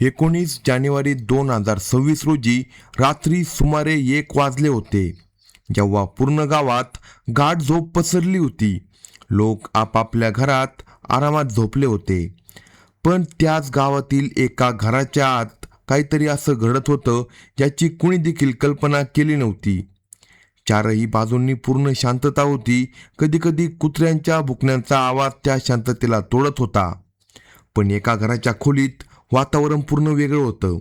19 जानेवारी 2026 रोजी रात्री सुमारे 1 वाजले होते, जेव्हा पूर्ण गावात गाढ झोप पसरली होती. लोक आपापल्या घरात आरामात झोपले होते. पण त्याच गावातील एका घराच्या आत काहीतरी असं घडत होतं ज्याची कुणी देखील कल्पना केली नव्हती. चारही बाजूंनी पूर्ण शांतता होती. कधी कधी कुत्र्यांच्या भुकण्याचा आवाज त्या शांततेला तोडत होता. पण एका घराच्या खोलीत वातावरण पूर्ण वेगळं होतं.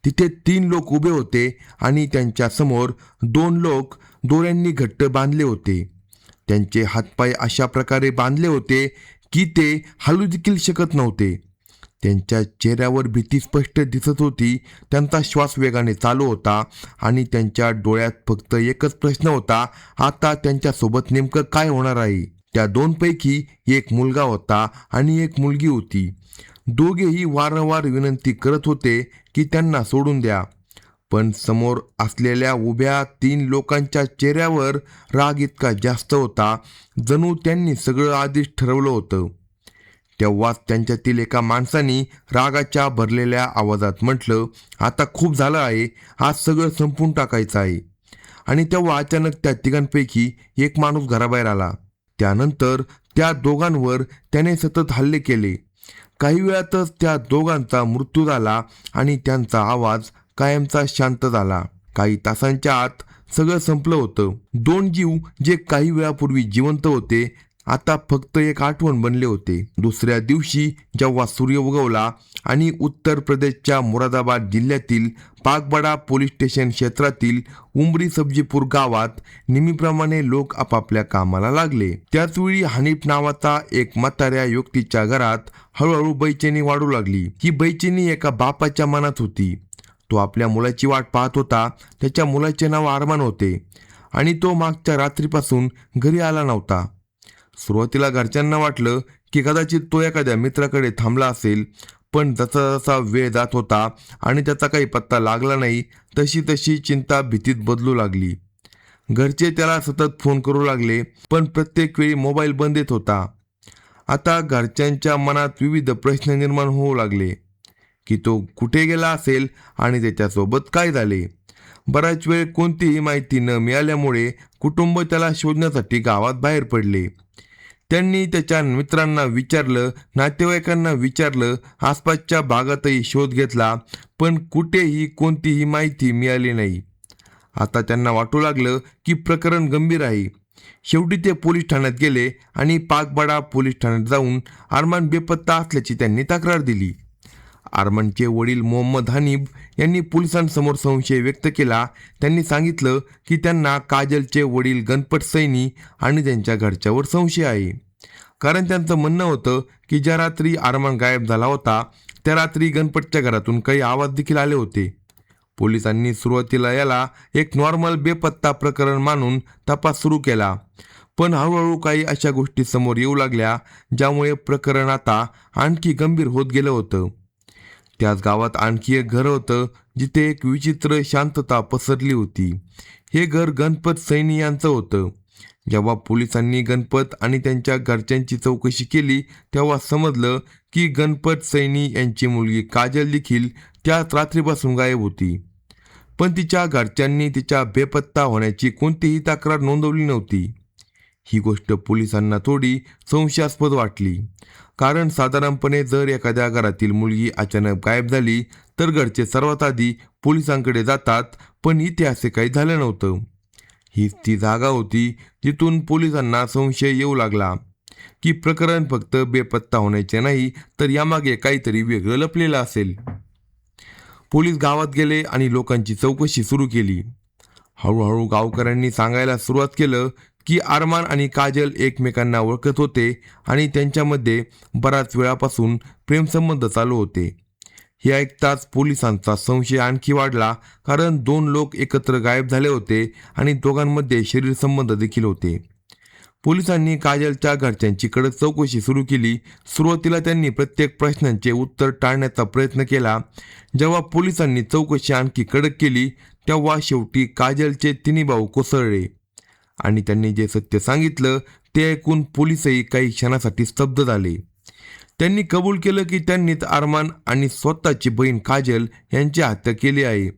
तिथे 3 लोक उभे होते आणि त्यांच्या समोर 2 लोक दोऱ्यांनी घट्ट बांधले होते. त्यांचे हातपाय अशा प्रकारे बांधले होते की ते हलू देखील शकत नव्हते. त्यांच्या चेहऱ्यावर भीती स्पष्ट दिसत होती. त्यांचा श्वास वेगाने चालू होता आणि त्यांच्या डोळ्यात फक्त एकच प्रश्न होता, आता त्यांच्यासोबत नेमकं काय होणार आहे. त्या 2 पैकी एक मुलगा होता आणि एक मुलगी होती. दोघेही वारंवार विनंती करत होते की त्यांना सोडून द्या. पण समोर असलेल्या उभ्या 3 लोकांच्या चेहऱ्यावर राग इतका जास्त होता, जणू त्यांनी सगळं आधीच ठरवलं होतं. तेव्हाच त्यांच्यातील एका माणसाने रागाच्या भरलेल्या आवाजात म्हटलं, आता खूप झालं आहे, आज सगळं संपून टाकायचं आहे. आणि तेव्हा अचानक त्या 3 एक माणूस घराबाहेर आला. त्यानंतर त्या दोघांवर त्याने सतत हल्ले केले. काही वेळातच त्या दोघांचा मृत्यू झाला आणि त्यांचा आवाज कायमचा शांत झाला. काही तासांच्या आत सगळं संपलं होतं. 2 जीव जे काही वेळापूर्वी जिवंत होते, आता फक्त एक आठवण बनले होते. दुसऱ्या दिवशी जेव्हा सूर्य उगवला आणि उत्तर प्रदेशच्या मुरादाबाद जिल्ह्यातील पागबडा पोलीस स्टेशन क्षेत्रातील उमरी सब्जीपूर गावात नेहमीप्रमाणे लोक आपापल्या कामाला लागले. त्याचवेळी हनीफ नावाचा एक म्हाताऱ्या व्यक्तीच्या घरात हळूहळू बेचैनी वाढू लागली. ही बेचैनी एका बापाच्या मनात होती. तो आपल्या मुलाची वाट पाहत होता. त्याच्या मुलाचे नाव अरमान होते आणि तो मागच्या रात्रीपासून घरी आला नव्हता. सुरुवातीला घरच्यांना वाटलं की कदाचित तो एखाद्या मित्राकडे थांबला असेल, पण जसा जसा वेळ जात होता आणि त्याचा काही पत्ता लागला नाही, तशी तशी चिंता भीतीत बदलू लागली. घरचे त्याला सतत फोन करू लागले, पण प्रत्येक वेळी मोबाईल बंद येत होता. आता घरच्यांच्या मनात विविध प्रश्न निर्माण होऊ लागले की तो कुठे गेला असेल आणि त्याच्यासोबत काय झाले. बराच वेळ कोणतीही माहिती न मिळाल्यामुळे कुटुंब त्याला शोधण्यासाठी गावात बाहेर पडले. त्यांनी त्याच्या मित्रांना विचारलं, नातेवाईकांना विचारलं, आसपासच्या भागातही शोध घेतला, पण कुठेही कोणतीही माहिती मिळाली नाही. आता त्यांना वाटू लागलं की प्रकरण गंभीर आहे. शेवटी ते पोलीस ठाण्यात गेले आणि पागबडा पोलीस ठाण्यात जाऊन अरमान बेपत्ता असल्याची त्यांनी तक्रार दिली. अरमानचे वडील मोहम्मद हनीफ यांनी पोलिसांसमोर संशय व्यक्त केला. त्यांनी सांगितलं की त्यांना काजलचे वडील गणपत सैनी आणि त्यांच्या घरच्यावर संशय आहे. कारण त्यांचं म्हणणं होतं की ज्या रात्री अरमान गायब झाला होता, त्या रात्री गणपतच्या घरातून काही आवाज देखील आले होते. पोलिसांनी सुरुवातीला याला एक नॉर्मल बेपत्ता प्रकरण मानून तपास सुरू केला, पण हळूहळू काही अशा गोष्टी समोर येऊ लागल्या ज्यामुळे प्रकरण आता आणखी गंभीर होत गेलं होतं. त्याच गावात आणखी एक घर होतं जिथे एक विचित्र शांतता पसरली होती. हे घर गणपत सैनी यांचं होतं. जेव्हा पोलिसांनी गणपत आणि त्यांच्या घरच्यांची चौकशी केली, तेव्हा समजलं की गणपत सैनी यांची मुलगी काजल देखील त्याच रात्रीपासून गायब होती. पण तिच्या घरच्यांनी तिच्या बेपत्ता होण्याची कोणतीही तक्रार नोंदवली नव्हती. ही गोष्ट पोलिसांना थोडी संशयास्पद वाटली, कारण साधारणपणे जर एखाद्या घरातील मुलगी अचानक गायब झाली तर घरचे सर्वात आधी पोलिसांकडे जातात, पण इथे असे काही झालं नव्हतं. हीच ती जागा होती जिथून पोलिसांना संशय येऊ लागला की प्रकरण फक्त बेपत्ता होण्याचे नाही, तर यामागे काहीतरी वेगळं लपलेलं असेल. पोलीस गावात गेले आणि लोकांची चौकशी सुरू केली. हळूहळू गावकऱ्यांनी सांगायला सुरुवात केलं की अरमान आणि काजल एकमेकांना ओळखत होते आणि त्यांच्यामध्ये बराच वेळापासून प्रेमसंबंध चालू होते. हे ऐकताच पोलिसांचा संशय आणखी वाढला, कारण 2 लोक एकत्र गायब झाले होते आणि दोघांमध्ये शरीर संबंध देखील होते. पोलिसांनी काजलच्या घरच्यांची कडक चौकशी सुरू केली. सुरुवातीला त्यांनी प्रत्येक प्रश्नांचे उत्तर टाळण्याचा प्रयत्न केला. जेव्हा पोलिसांनी चौकशी आणखी कडक केली, तेव्हा शेवटी काजलचे 3 भाऊ कोसळले आणि त्यांनी जे सत्य सांगितलं ते ऐकून पोलीसही काही क्षणासाठी स्तब्ध झाले. त्यांनी कबूल केलं की त्यांनीच अरमान आणि स्वतःची बहीण काजल यांची हत्या केली आहे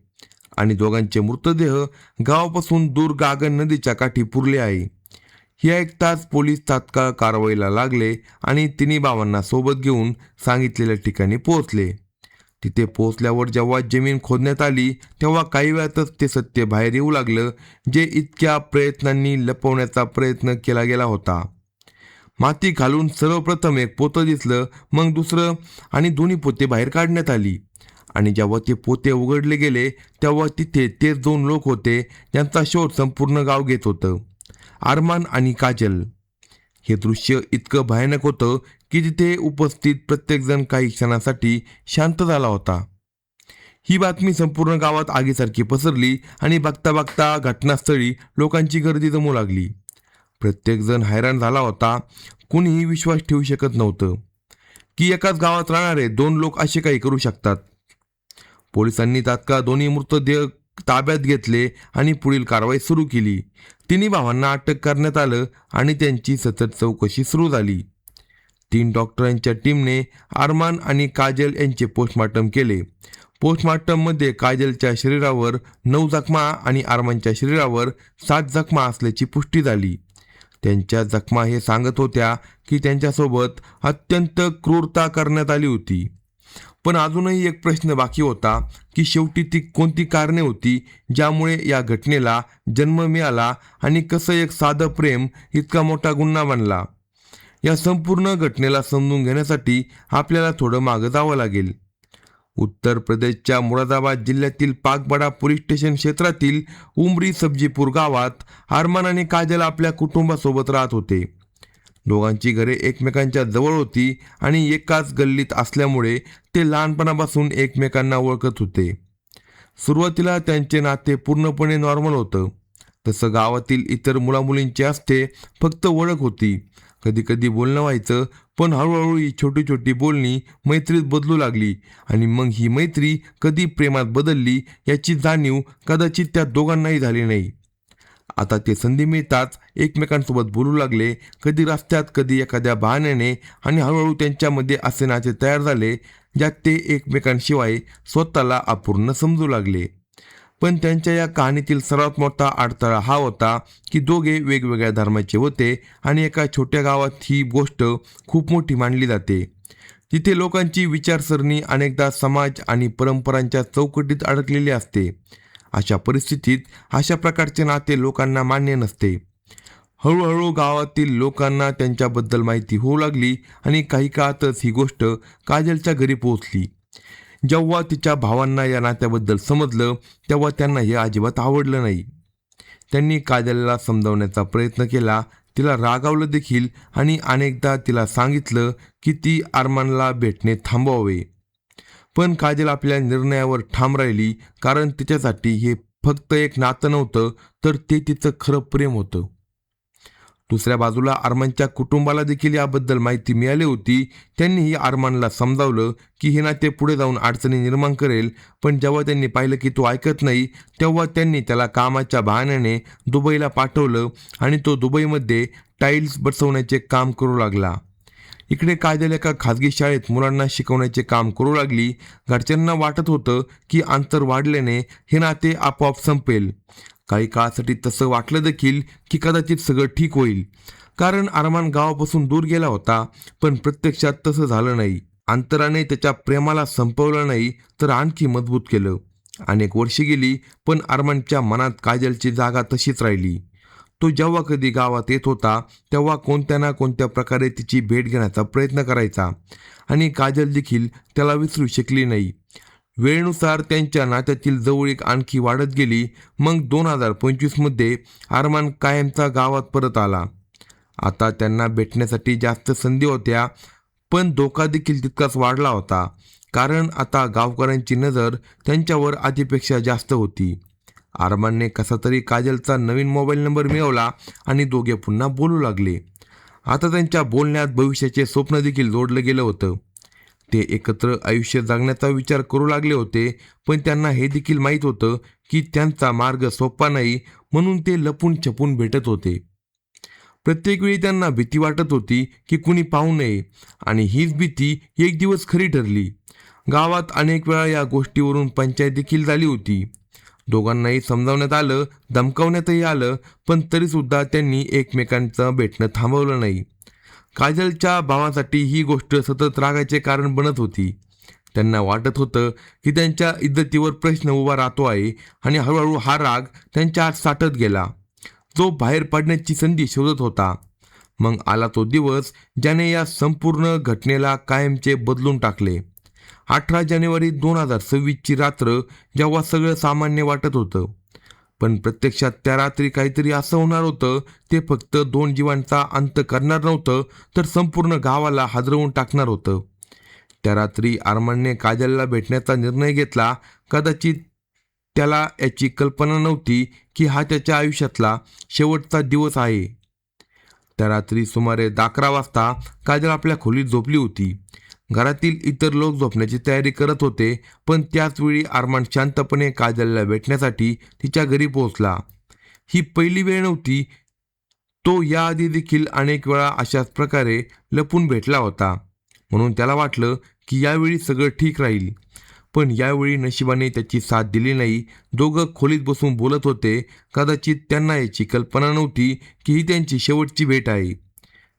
आणि दोघांचे मृतदेह गावापासून दूर गागन नदीच्या काठी पुरले आहे. हे ऐकताच पोलीस तात्काळ कारवाईला लागले आणि तिन्ही भावांना सोबत घेऊन सांगितलेल्या ठिकाणी पोहोचले. तिथे पोहोचल्यावर जेव्हा जमीन खोदण्यात आली तेव्हा काही वेळातच ते सत्य बाहेर येऊ लागलं, जे इतक्या प्रयत्नांनी लपवण्याचा प्रयत्न केला गेला होता. माती घालून सर्वप्रथम एक पोतं दिसलं, मग दुसरं आणि दोन्ही पोते बाहेर काढण्यात आली. आणि जेव्हा ते पोते उघडले गेले तेव्हा तिथे तेच दोन लोक होते ज्यांचा शोध संपूर्ण गाव घेत होतं, अरमान आणि काजल. हे दृश्य इतकं भयानक होतं की तिथे उपस्थित प्रत्येकजण काही क्षणासाठी शांत झाला होता. ही बातमी संपूर्ण गावात आगीसारखी पसरली आणि बघता बघता घटनास्थळी लोकांची गर्दी जमू लागली. प्रत्येकजण हैराण झाला होता. कुणीही विश्वास ठेवू शकत नव्हतं की एकाच गावात राहणारे दोन लोक असे काही करू शकतात. पोलिसांनी तात्काळ दोन्ही मृतदेह ताब्यात घेतले आणि पुढील कारवाई सुरू केली. तिन्ही भावांना अटक करण्यात आलं आणि त्यांची सतत चौकशी सुरू झाली. 3 डॉक्टरांच्या टीमने अरमान आणि काजल यांचे पोस्टमॉर्टम केले. पोस्टमॉर्टममध्ये काजलच्या शरीरावर 9 जखमा आणि अरमानच्या शरीरावर 7 जखमा असल्याची पुष्टी झाली. त्यांच्या जखमा हे सांगत होत्या की त्यांच्यासोबत अत्यंत क्रूरता करण्यात आली होती. पण अजूनही एक प्रश्न बाकी होता की शेवटी ती कोणती कारणे होती ज्यामुळे या घटनेला जन्म मिळाला आणि कसं एक साधं प्रेम इतका मोठा गुन्हा बनला. या संपूर्ण घटनेला समजून घेण्यासाठी आपल्याला थोडं मागं जावं लागेल. उत्तर प्रदेशच्या मुरादाबाद जिल्ह्यातील पाकबडा पोलीस स्टेशन क्षेत्रातील उमरी सब्जीपूर गावात अरमान आणि काजल आपल्या कुटुंबासोबत राहत होते. दोघांची घरे एकमेकांच्या जवळ होती आणि एकाच गल्लीत असल्यामुळे ते लहानपणापासून एकमेकांना ओळखत होते. सुरुवातीला त्यांचे नाते पूर्णपणे नॉर्मल होतं. तसं गावातील इतर मुलामुलींचे असते, फक्त ओळख होती. कधी कधी बोलणं व्हायचं, पण हळूहळू ही छोटी छोटी बोलणी मैत्रीत बदलू लागली आणि मग ही मैत्री कधी प्रेमात बदलली याची जाणीव कदाचित त्या दोघांनाही झाली नाही. आता ते संधी मिळताच एकमेकांसोबत बोलू लागले, कधी रस्त्यात, कधी एखाद्या बहाण्याने, आणि हळूहळू त्यांच्यामध्ये असे नाते तयार झाले ज्यात ते एकमेकांशिवाय स्वतःला अपूर्ण समजू लागले. पण त्यांच्या या कहाणीतील सर्वात मोठा अडथळा हा होता की दोघे वेगवेगळ्या धर्माचे होते आणि एका छोट्या गावात ही गोष्ट खूप मोठी मानली जाते. तिथे लोकांची विचारसरणी अनेकदा समाज आणि परंपरांच्या चौकटीत अडकलेली असते. अशा परिस्थितीत अशा प्रकारचे नाते लोकांना मान्य नसते. हळूहळू गावातील लोकांना त्यांच्याबद्दल माहिती होऊ लागली आणि काही काळातच ही गोष्ट काजलच्या घरी पोहोचली. जेव्हा तिच्या भावांना या नात्याबद्दल समजलं तेव्हा त्यांना हे अजिबात आवडलं नाही. त्यांनी काजलला समजावण्याचा प्रयत्न केला, तिला रागावलं देखील आणि अनेकदा तिला सांगितलं की ती अरमानला भेटणे थांबवावे. पण काजल आपल्या निर्णयावर ठाम राहिली, कारण तिच्यासाठी हे फक्त एक नातं नव्हतं, तर ते तिचं खरं प्रेम होतं. दुसऱ्या बाजूला अरमानच्या कुटुंबाला देखील याबद्दल माहिती मिळाली होती. त्यांनीही अरमानला समजावलं की हे नाते पुढे जाऊन अडचणी निर्माण करेल, पण जेव्हा त्यांनी पाहिलं की तो ऐकत नाही तेव्हा त्यांनी त्याला कामाच्या बहाण्याने दुबईला पाठवलं आणि तो दुबईमध्ये टाईल्स बसवण्याचे काम करू लागला. इकडे काजल एका खाजगी शाळेत मुलांना शिकवण्याचे काम करू लागली. घरच्यांना वाटत होतं की अंतर वाढल्याने हे नाते आपोआप संपेल. काही काळासाठी तसं वाटलं देखील की कदाचित सगळं ठीक होईल, कारण अरमान गावापासून दूर गेला होता. पण प्रत्यक्षात तसं झालं नाही. अंतराने त्याच्या प्रेमाला संपवलं नाही, तर आणखी मजबूत केलं. अनेक वर्षे गेली, पण अरमानच्या मनात काजलची जागा तशीच राहिली. तो जेव्हा कधी गावात येत होता तेव्हा कोणत्या ना कोणत्या प्रकारे तिची भेट घेण्याचा प्रयत्न करायचा आणि काजल देखील त्याला विसरू शकली नाही. वेळेनुसार त्यांच्या नात्यातील जवळीक आणखी वाढत गेली. मग 2025मध्ये अरमान कायमचा गावात परत आला. आता त्यांना भेटण्यासाठी जास्त संधी होत्या, पण धोका देखील तितकाच वाढला होता, कारण आता गावकऱ्यांची नजर त्यांच्यावर आधीपेक्षा जास्त होती. अरमानने कसा तरी काजलचा नवीन मोबाईल नंबर मिळवला आणि दोघे पुन्हा बोलू लागले. आता त्यांच्या बोलण्यात भविष्याचे स्वप्न देखील जोडलं गेलं होतं. ते एकत्र आयुष्य जगण्याचा विचार करू लागले होते, पण त्यांना हे देखील माहीत होतं की त्यांचा मार्ग सोपा नाही, म्हणून ते लपून छपून भेटत होते. प्रत्येक वेळी त्यांना भीती वाटत होती की कुणी पाहू नये, आणि हीच भीती एक दिवस खरी ठरली. गावात अनेक वेळा या गोष्टीवरून पंचायत देखील झाली होती. दोघांनाही समजावण्यात आलं, धमकावण्यातही आलं, पण तरीसुद्धा त्यांनी एकमेकांचं भेटणं थांबवलं नाही. काजलच्या भावासाठी ही गोष्ट सतत रागाचे कारण बनत होती. त्यांना वाटत होतं की त्यांच्या इज्जतीवर प्रश्न उभा राहतो आहे, आणि हळूहळू हा राग त्यांच्या आत साठत गेला, जो बाहेर पडण्याची संधी शोधत होता. मग आला तो दिवस ज्याने या संपूर्ण घटनेला कायमचे बदलून टाकले. 18 जानेवारी 2026ची रात्र, जेव्हा सगळं सामान्य वाटत होतं, पण प्रत्यक्षात त्या रात्री काहीतरी असं होणार होतं. ते फक्त 2 जीवांचा अंत करणार नव्हतं, तर संपूर्ण गावाला हादरवून टाकणार होतं. त्या रात्री अरमानने काजलला भेटण्याचा निर्णय घेतला. कदाचित त्याला याची कल्पना नव्हती की हा त्याच्या आयुष्यातला शेवटचा दिवस आहे. त्या रात्री सुमारे 11 वाजता काजल आपल्या खोलीत झोपली होती. घरातील इतर लोक झोपण्याची तयारी करत होते, पण त्याचवेळी अरमान शांतपणे काजलला भेटण्यासाठी तिच्या घरी पोहोचला. ही पहिली वेळ नव्हती. तो याआधी देखील अनेक वेळा अशाच प्रकारे लपून भेटला होता, म्हणून त्याला वाटलं की यावेळी सगळं ठीक राहील. पण यावेळी नशिबाने त्याची साथ दिली नाही. दोघं खोलीत बसून बोलत होते. कदाचित त्यांना याची कल्पना नव्हती की ही त्यांची शेवटची भेट आहे.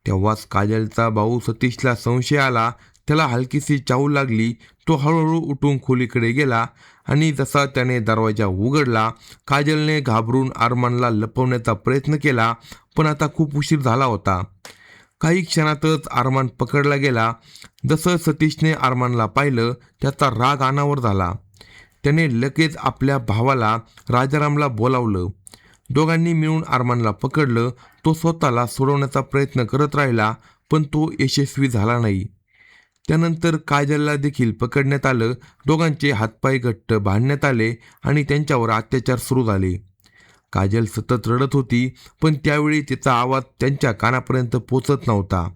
तेव्हाच काजलचा भाऊ सतीशला संशय आला. त्याला हलकीशी चाहूल लागली. तो हळूहळू उठून खोलीकडे गेला, आणि जसा त्याने दरवाजा उघडला, काजलने घाबरून अरमानला लपवण्याचा प्रयत्न केला, पण आता खूप उशीर झाला होता. काही क्षणातच अरमान पकडला गेला. जसं सतीशने अरमानला पाहिलं, त्याचा राग अनावर झाला. त्याने लगेच आपल्या भावाला राजारामला बोलावलं. दोघांनी मिळून अरमानला पकडलं. तो स्वतःला सोडवण्याचा प्रयत्न करत राहिला, पण तो यशस्वी झाला नाही. त्यानंतर काजलला देखील पकडण्यात आलं. दोघांचे हातपाय घट्ट बांधण्यात आले आणि त्यांच्यावर अत्याचार सुरू झाले. काजल सतत रडत होती, पण त्यावेळी तिचा आवाज त्यांच्या कानापर्यंत पोचत नव्हता.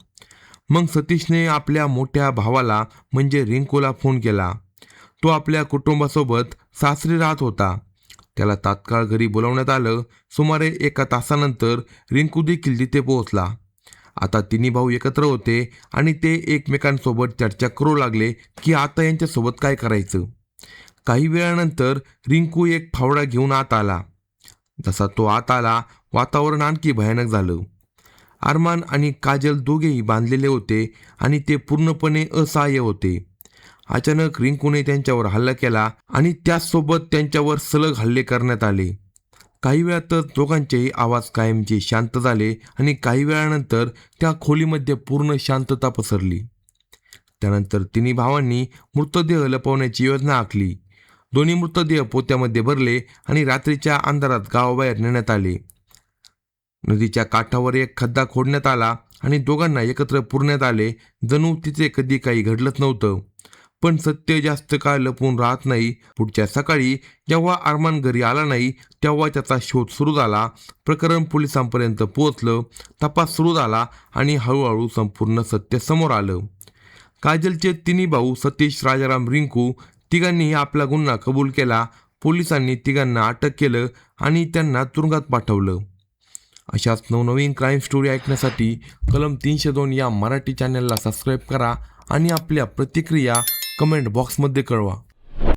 मग सतीशने आपल्या मोठ्या भावाला म्हणजे रिंकूला फोन केला. तो आपल्या कुटुंबासोबत सासरी राहत होता. त्याला तात्काळ घरी बोलावण्यात आलं. सुमारे 1 तासानंतर रिंकू देखील तिथे पोहोचला. आता तिन्ही भाऊ एकत्र होते, आणि ते एकमेकांसोबत चर्चा करू लागले की आता यांच्यासोबत काय करायचं. काही वेळानंतर रिंकू एक फावडा घेऊन आत आला. जसा तो आत आला, वातावरण आणखी भयानक झालं. अरमान आणि काजल दोघेही बांधलेले होते, आणि ते पूर्णपणे असहाय्य होते. अचानक रिंकूने त्यांच्यावर हल्ला केला, आणि त्याचसोबत त्यांच्यावर सलग हल्ले करण्यात आले. काही वेळातच दोघांचेही आवाज कायमचे शांत झाले, आणि काही वेळानंतर त्या खोलीमध्ये पूर्ण शांतता पसरली. त्यानंतर तिन्ही भावांनी मृतदेह लपवण्याची योजना आखली. दोन्ही मृतदेह पोत्यामध्ये भरले आणि रात्रीच्या अंधारात गावाबाहेर नेण्यात आले. नदीच्या काठावर एक खड्डा खोदण्यात आला, आणि दोघांना एकत्र पुरण्यात आले, जणू तिथे कधी काही घडलंच नव्हतं. पण सत्य जास्त काळ लपून राहत नाही. पुढच्या सकाळी जेव्हा अरमान घरी आला नाही, तेव्हा त्याचा शोध सुरू झाला. प्रकरण पोलिसांपर्यंत पोहोचलं. तपास सुरू झाला, आणि हळूहळू संपूर्ण सत्य समोर आलं. काजलचे तिन्ही भाऊ सतीश, राजाराम, रिंकू तिघांनीही आपला गुन्हा कबूल केला. पोलिसांनी तिघांना अटक केलं आणि त्यांना तुरुंगात पाठवलं. अशाच नवनवीन क्राईम स्टोरी ऐकण्यासाठी कलम 302 या मराठी चॅनलला सबस्क्राईब करा, आणि आपल्या प्रतिक्रिया कमेंट बॉक्समध्ये कळवा.